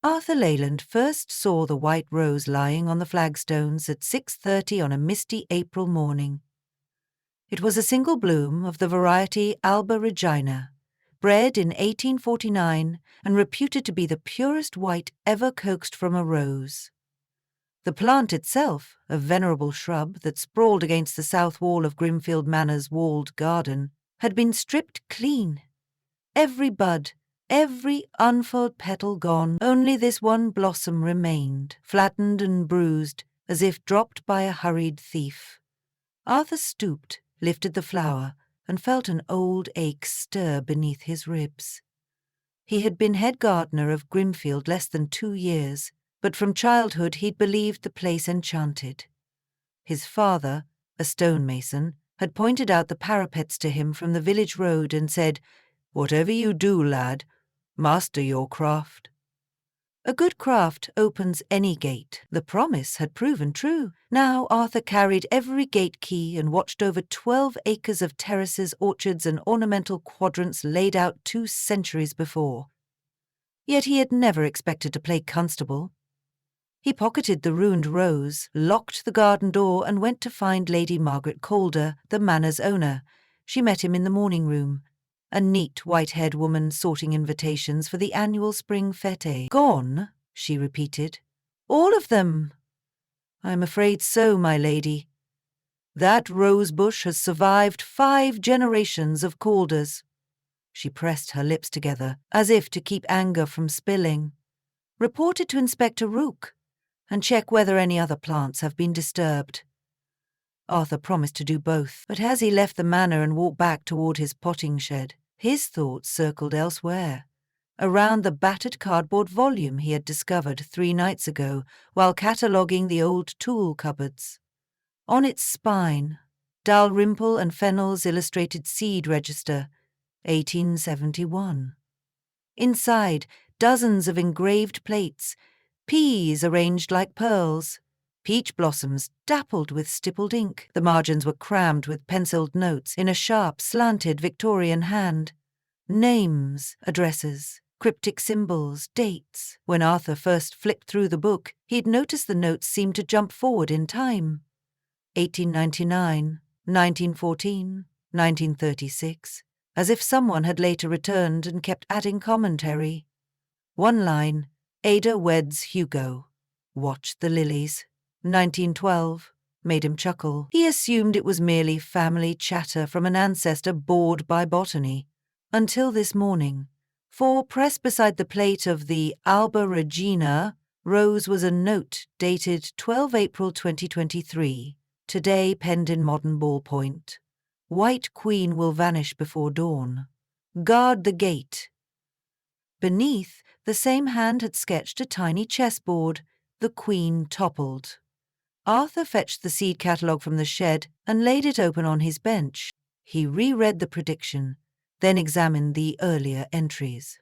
Arthur Leyland first saw the white rose lying on the flagstones at 6:30 on a misty April morning. It was a single bloom of the variety Alba Regina, bred in 1849 and reputed to be the purest white ever coaxed from a rose. The plant itself, a venerable shrub that sprawled against the south wall of Grimfield Manor's walled garden, had been stripped clean. Every bud, every unfurled petal gone, only this one blossom remained, flattened and bruised, as if dropped by a hurried thief. Arthur stooped, lifted the flower, and felt an old ache stir beneath his ribs. He had been head gardener of Grimfield less than 2 years, but from childhood he'd believed the place enchanted. His father, a stonemason, had pointed out the parapets to him from the village road and said, "Whatever you do, lad, master your craft." A good craft opens any gate. The promise had proven true. Now Arthur carried every gate key and watched over 12 acres of terraces, orchards, and ornamental quadrants laid out 2 centuries before. Yet he had never expected to play constable. He pocketed the ruined rose, locked the garden door, and went to find Lady Margaret Calder, the manor's owner. She met him in the morning room, a neat white-haired woman sorting invitations for the annual spring fete. "Gone?" she repeated. "All of them?" "I'm afraid so, my lady. That rose bush has survived 5 generations of Calders." She pressed her lips together, as if to keep anger from spilling. "Report it to Inspector Rook, and check whether any other plants have been disturbed." Arthur promised to do both, but as he left the manor and walked back toward his potting shed, his thoughts circled elsewhere, around the battered cardboard volume he had discovered 3 nights ago while cataloguing the old tool cupboards. On its spine, Dalrymple and Fennell's illustrated seed register, 1871. Inside, dozens of engraved plates, peas arranged like pearls, peach blossoms dappled with stippled ink. The margins were crammed with penciled notes in a sharp, slanted Victorian hand. Names, addresses, cryptic symbols, dates. When Arthur first flicked through the book, he'd noticed the notes seemed to jump forward in time. 1899, 1914, 1936, as if someone had later returned and kept adding commentary. One line, "Ada weds Hugo. Watch the lilies. 1912, made him chuckle. He assumed it was merely family chatter from an ancestor bored by botany, until this morning, for pressed beside the plate of the Alba Regina rose was a note dated 12 April 2023, today penned in modern ballpoint. "White Queen will vanish before dawn. Guard the gate." Beneath, the same hand had sketched a tiny chessboard. The Queen toppled. Arthur fetched the seed catalogue from the shed and laid it open on his bench. He reread the prediction, then examined the earlier entries.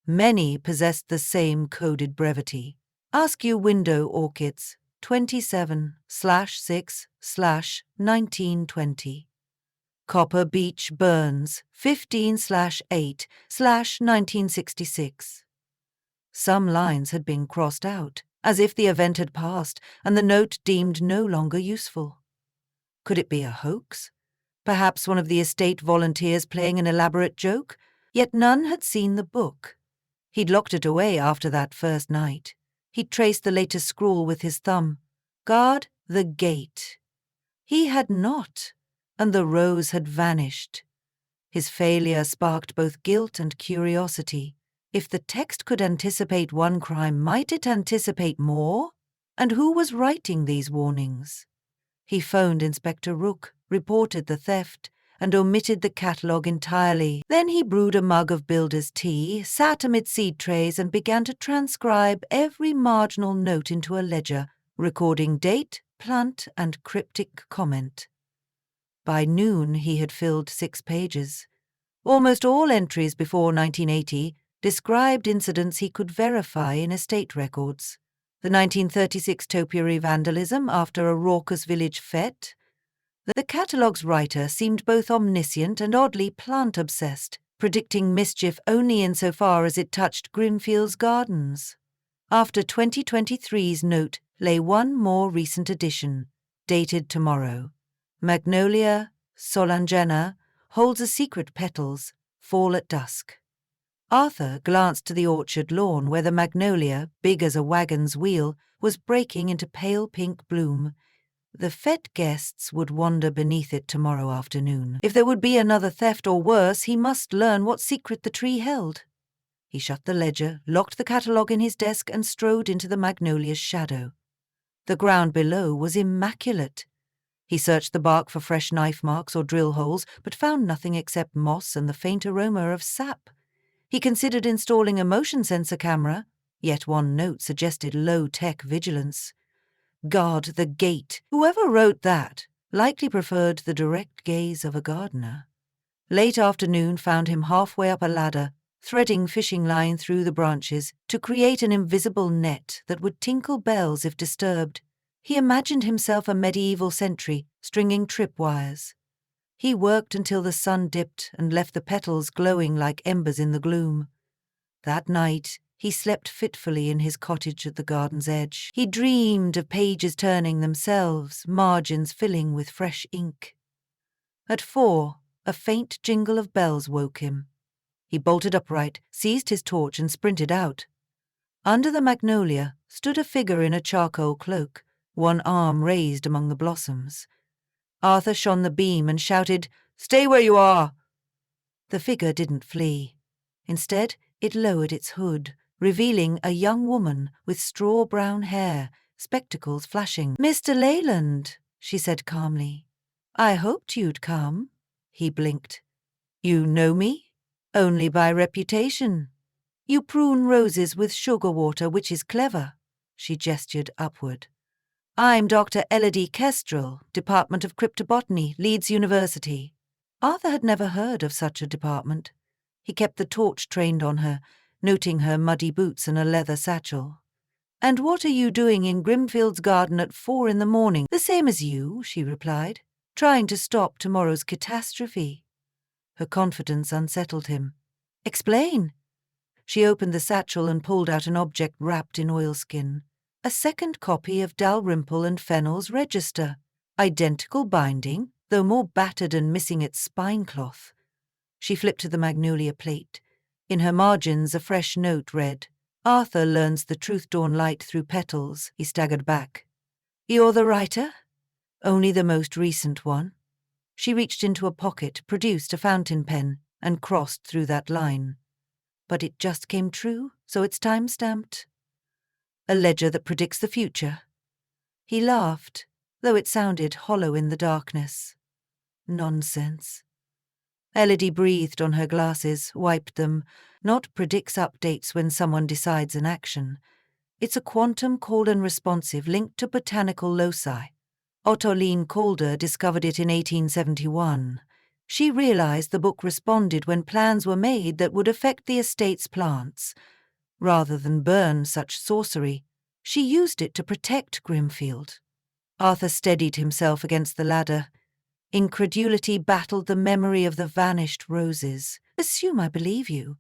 Many possessed the same coded brevity. Askew window orchids, 27/6/1920. Copper Beech Burns, 15/8/1966. Some lines had been crossed out, as if the event had passed and the note deemed no longer useful. Could it be a hoax? Perhaps one of the estate volunteers playing an elaborate joke? Yet none had seen the book. He'd locked it away after that first night. He'd traced the latest scrawl with his thumb. Guard the gate. He had not, and the rose had vanished. His failure sparked both guilt and curiosity. If the text could anticipate one crime, might it anticipate more? And who was writing these warnings? He phoned Inspector Rook, reported the theft, and omitted the catalogue entirely. Then he brewed a mug of builder's tea, sat amid seed trays, and began to transcribe every marginal note into a ledger, recording date, plant, and cryptic comment. By noon he had filled 6 pages. Almost all entries before 1980 described incidents he could verify in estate records. The 1936 topiary vandalism after a raucous village fete. The catalogue's writer seemed both omniscient and oddly plant-obsessed, predicting mischief only insofar as it touched Grimfield's gardens. After 2023's note lay one more recent addition, dated tomorrow. Magnolia solangena holds a secret. Petals fall at dusk. Arthur glanced to the orchard lawn where the magnolia, big as a wagon's wheel, was breaking into pale pink bloom. The fete guests would wander beneath it tomorrow afternoon. If there would be another theft or worse, he must learn what secret the tree held. He shut the ledger, locked the catalogue in his desk, and strode into the magnolia's shadow. The ground below was immaculate. He searched the bark for fresh knife marks or drill holes, but found nothing except moss and the faint aroma of sap. He considered installing a motion sensor camera, yet one note suggested low-tech vigilance. Guard the gate. Whoever wrote that likely preferred the direct gaze of a gardener. Late afternoon found him halfway up a ladder, threading fishing line through the branches to create an invisible net that would tinkle bells if disturbed. He imagined himself a medieval sentry, stringing tripwires. He worked until the sun dipped and left the petals glowing like embers in the gloom. That night, he slept fitfully in his cottage at the garden's edge. He dreamed of pages turning themselves, margins filling with fresh ink. At 4, a faint jingle of bells woke him. He bolted upright, seized his torch and sprinted out. Under the magnolia stood a figure in a charcoal cloak, one arm raised among the blossoms. Arthur shone the beam and shouted, "Stay where you are!" The figure didn't flee. Instead, it lowered its hood, revealing a young woman with straw-brown hair, spectacles flashing. "Mr. Leyland," she said calmly. "I hoped you'd come." He blinked. "You know me?" "Only by reputation. You prune roses with sugar water, which is clever." She gestured upward. "I'm Dr. Elodie Kestrel, Department of Cryptobotany, Leeds University." Arthur had never heard of such a department. He kept the torch trained on her, noting her muddy boots and a leather satchel. "And what are you doing in Grimfield's garden at 4 in the morning?" "The same as you," she replied, "trying to stop tomorrow's catastrophe." Her confidence unsettled him. "Explain." She opened the satchel and pulled out an object wrapped in oilskin. A second copy of Dalrymple and Fennell's register. Identical binding, though more battered and missing its spine cloth. She flipped to the magnolia plate. In her margins a fresh note read, "Arthur learns the truth dawn light through petals." He staggered back. "You're the writer?" "Only the most recent one." She reached into a pocket, produced a fountain pen, and crossed through that line. "But it just came true, so it's time-stamped." "A ledger that predicts the future." He laughed, though it sounded hollow in the darkness. "Nonsense." Elodie breathed on her glasses, wiped them. "Not predicts updates when someone decides an action. It's a quantum called and responsive linked to botanical loci. Ottoline Calder discovered it in 1871. She realized the book responded when plans were made that would affect the estate's plants. Rather than burn such sorcery, she used it to protect Grimfield." Arthur steadied himself against the ladder. Incredulity battled the memory of the vanished roses. "Assume I believe you.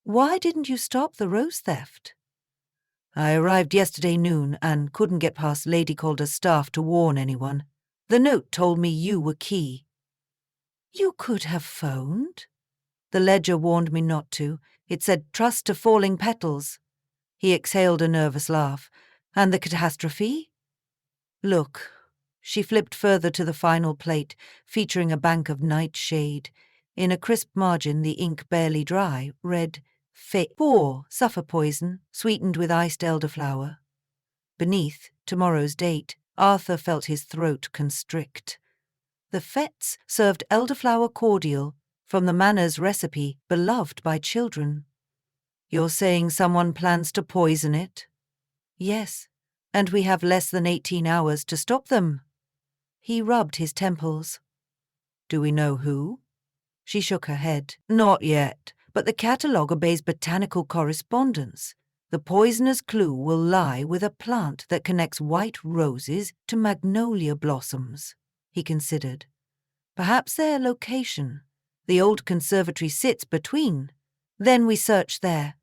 Why didn't you stop the rose theft?" "I arrived yesterday noon and couldn't get past Lady Calder's staff to warn anyone. The note told me you were key." "You could have phoned." "The ledger warned me not to. It said trust to falling petals." He exhaled a nervous laugh. "And the catastrophe?" "Look." She flipped further to the final plate, featuring a bank of nightshade. In a crisp margin, the ink barely dry, read, "4, suffer poison, sweetened with iced elderflower." Beneath, tomorrow's date, Arthur felt his throat constrict. The fetes served elderflower cordial from the Manners recipe beloved by children. "You're saying someone plans to poison it?" "Yes, and we have less than 18 hours to stop them." He rubbed his temples. "Do we know who?" She shook her head. "Not yet, but the catalogue obeys botanical correspondence. The poisoner's clue will lie with a plant that connects white roses to magnolia blossoms." He considered. "Perhaps their location. The old conservatory sits between. Then we search there.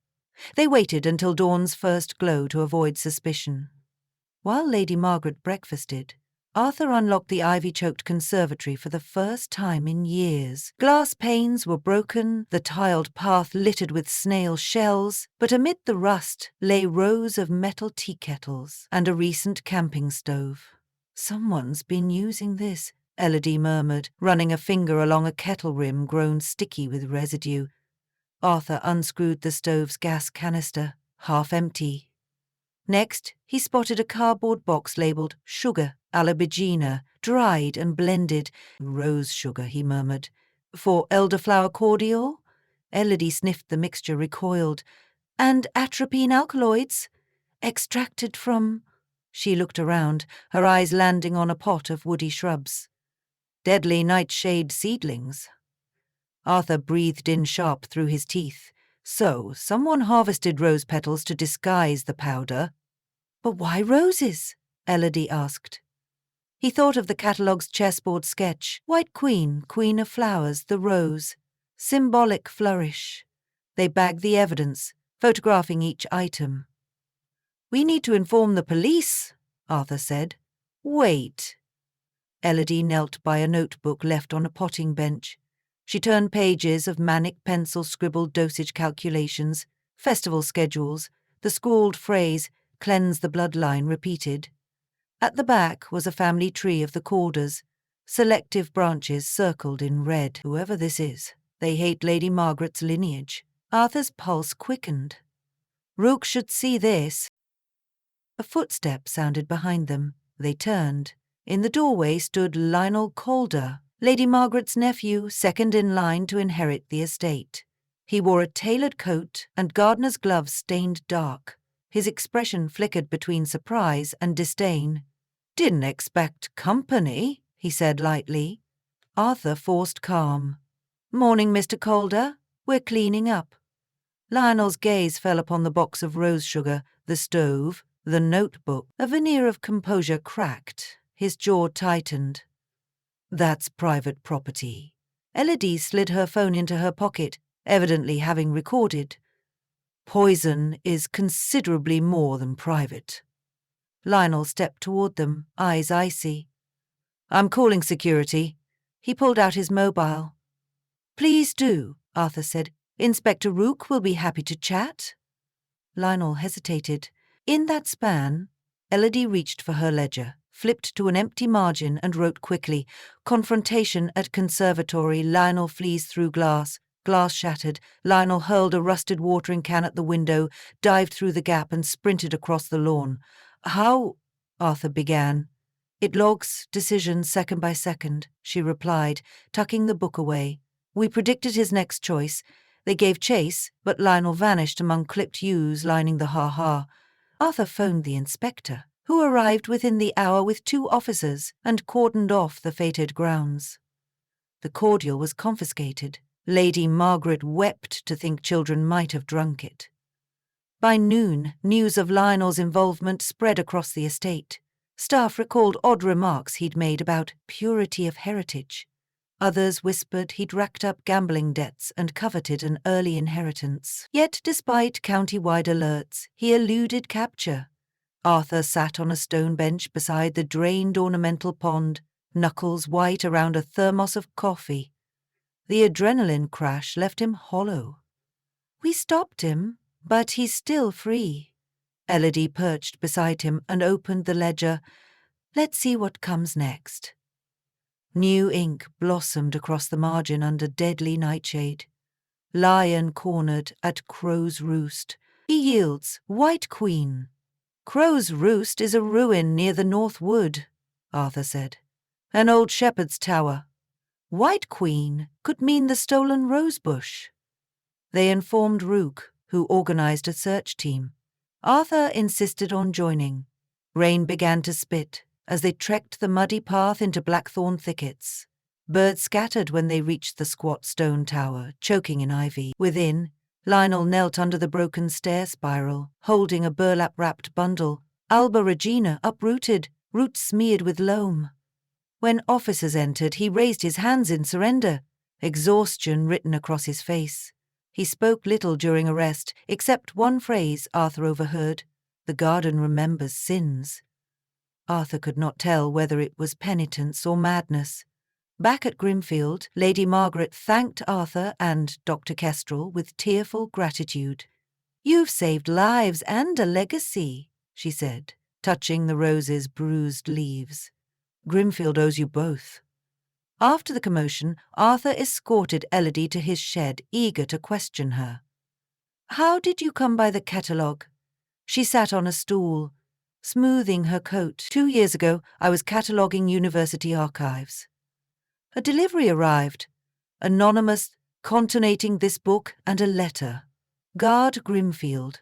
They waited until dawn's first glow to avoid suspicion. While Lady Margaret breakfasted, Arthur unlocked the ivy-choked conservatory for the first time in years. Glass panes were broken, the tiled path littered with snail shells, but amid the rust lay rows of metal tea kettles and a recent camping stove. "Someone's been using this," Elodie murmured, running a finger along a kettle rim grown sticky with residue. Arthur unscrewed the stove's gas canister, half empty. Next, he spotted a cardboard box labelled "Sugar, Alabigina, dried and blended." "Rose sugar," he murmured. "For elderflower cordial?" Elodie sniffed the mixture, recoiled. "And atropine alkaloids? Extracted from—" She looked around, her eyes landing on a pot of woody shrubs. "Deadly nightshade seedlings." Arthur breathed in sharp through his teeth. So, someone harvested rose petals to disguise the powder. "But why roses?" Elodie asked. He thought of the catalogue's chessboard sketch. White queen, queen of flowers, the rose. Symbolic flourish. They bagged the evidence, photographing each item. "We need to inform the police," Arthur said. "Wait." Elodie knelt by a notebook left on a potting bench. She turned pages of manic pencil-scribbled dosage calculations, festival schedules, the scrawled phrase, "cleanse the bloodline," repeated. At the back was a family tree of the Calders, selective branches circled in red. Whoever this is, they hate Lady Margaret's lineage. Arthur's pulse quickened. Rook should see this. A footstep sounded behind them. They turned. In the doorway stood Lionel Calder, Lady Margaret's nephew, second in line to inherit the estate. He wore a tailored coat and gardener's gloves stained dark. His expression flickered between surprise and disdain. "Didn't expect company," he said lightly. Arthur forced calm. "Morning, Mr. Calder. We're cleaning up." Lionel's gaze fell upon the box of rose sugar, the stove, the notebook. A veneer of composure cracked. His jaw tightened. "That's private property." Elodie slid her phone into her pocket, evidently having recorded. "Poison is considerably more than private." Lionel stepped toward them, eyes icy. "I'm calling security." He pulled out his mobile. "Please do," Arthur said. "Inspector Rook will be happy to chat." Lionel hesitated. In that span, Elodie reached for her ledger, flipped to an empty margin and wrote quickly, "Confrontation at conservatory. Lionel flees through glass. Glass shattered. Lionel hurled a rusted watering can at the window, dived through the gap and sprinted across the lawn." "How—" Arthur began. "It logs decisions second by second," she replied, tucking the book away. "We predicted his next choice. They gave chase, but Lionel vanished among clipped yews lining the ha-ha. Arthur phoned the inspector, who arrived within the hour with 2 officers and cordoned off the fated grounds. The cordial was confiscated. Lady Margaret wept to think children might have drunk it. By noon, news of Lionel's involvement spread across the estate. Staff recalled odd remarks he'd made about purity of heritage. Others whispered he'd racked up gambling debts and coveted an early inheritance. Yet, despite county-wide alerts, he eluded capture. Arthur sat on a stone bench beside the drained ornamental pond, knuckles white around a thermos of coffee. The adrenaline crash left him hollow. "We stopped him, but he's still free." Elodie perched beside him and opened the ledger. "Let's see what comes next." New ink blossomed across the margin under deadly nightshade. "Lion cornered at Crow's Roost. He yields White Queen." "Crow's Roost is a ruin near the North Wood," Arthur said. "An old shepherd's tower. White Queen could mean the stolen rosebush." They informed Rook, who organized a search team. Arthur insisted on joining. Rain began to spit as they trekked the muddy path into blackthorn thickets. Birds scattered when they reached the squat stone tower, choking in ivy. Within, Lionel knelt under the broken stair spiral, holding a burlap-wrapped bundle. Alba Regina uprooted, roots smeared with loam. When officers entered, he raised his hands in surrender, exhaustion written across his face. He spoke little during arrest, except one phrase Arthur overheard: "The garden remembers sins." Arthur could not tell whether it was penitence or madness. Back at Grimfield, Lady Margaret thanked Arthur and Dr. Kestrel with tearful gratitude. "You've saved lives and a legacy," she said, touching the rose's bruised leaves. "Grimfield owes you both." After the commotion, Arthur escorted Elodie to his shed, eager to question her. "How did you come by the catalogue?" She sat on a stool, smoothing her coat. "2 years ago, I was cataloguing university archives. A delivery arrived, anonymous, contonating this book and a letter. Guard Grimfield.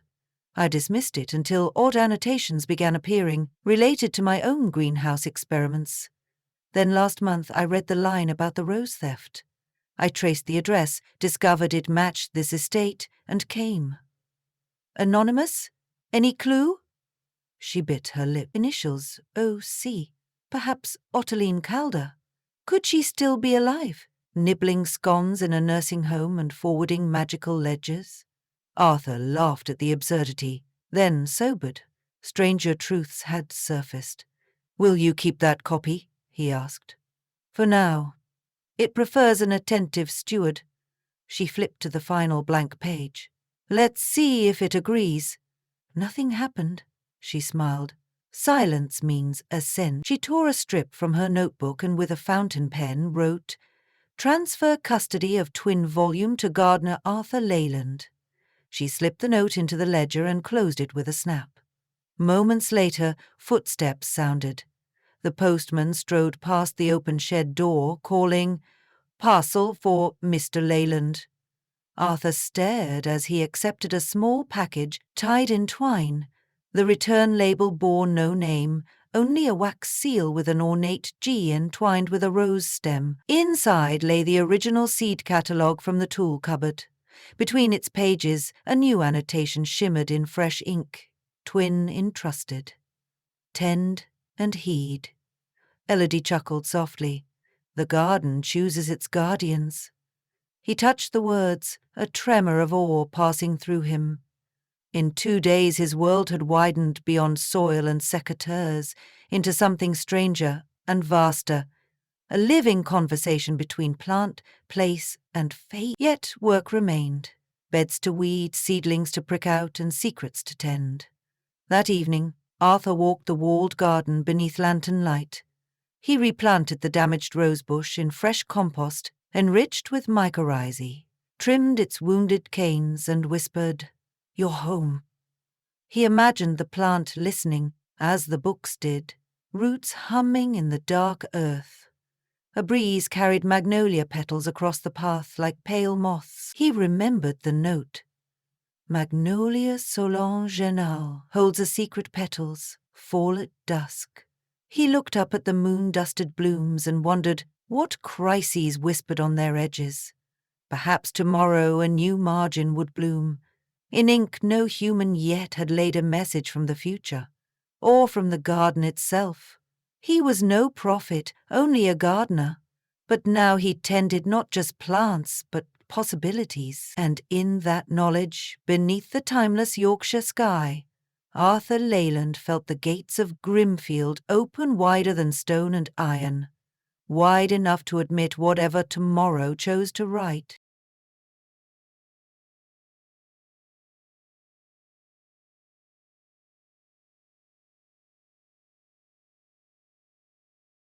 I dismissed it until odd annotations began appearing, related to my own greenhouse experiments. Then last month I read the line about the rose theft. I traced the address, discovered it matched this estate, and came." "Anonymous? Any clue?" She bit her lip. "Initials, O.C. Perhaps Ottiline Calder. Could she still be alive, nibbling scones in a nursing home and forwarding magical ledgers?" Arthur laughed at the absurdity, then sobered. Stranger truths had surfaced. "Will you keep that copy?" he asked. "For now. It prefers an attentive steward." She flipped to the final blank page. "Let's see if it agrees." "Nothing happened," she smiled. "Silence means assent." She tore a strip from her notebook and with a fountain pen wrote, "Transfer custody of twin volume to gardener Arthur Leyland." She slipped the note into the ledger and closed it with a snap. Moments later, footsteps sounded. The postman strode past the open shed door, calling, "Parcel for Mr. Leyland." Arthur stared as he accepted a small package tied in twine. The return label bore no name, only a wax seal with an ornate G entwined with a rose stem. Inside lay the original seed catalogue from the tool cupboard. Between its pages, a new annotation shimmered in fresh ink. Twin entrusted. Tend and heed. Elodie chuckled softly. The garden chooses its guardians. He touched the words, a tremor of awe passing through him. In 2 days his world had widened beyond soil and secateurs into something stranger and vaster, a living conversation between plant, place, and fate. Yet work remained, beds to weed, seedlings to prick out, and secrets to tend. That evening, Arthur walked the walled garden beneath lantern light. He replanted the damaged rosebush in fresh compost, enriched with mycorrhizae, trimmed its wounded canes, and whispered, "You're home." He imagined the plant listening, as the books did, roots humming in the dark earth. A breeze carried magnolia petals across the path like pale moths. He remembered the note. "Magnolia solangenale holds a secret petals, fall at dusk." He looked up at the moon-dusted blooms and wondered what crises whispered on their edges. Perhaps tomorrow a new margin would bloom. In ink no human yet had laid a message from the future, or from the garden itself. He was no prophet, only a gardener. But now he tended not just plants, but possibilities. And in that knowledge, beneath the timeless Yorkshire sky, Arthur Leyland felt the gates of Grimfield open wider than stone and iron, wide enough to admit whatever tomorrow chose to write.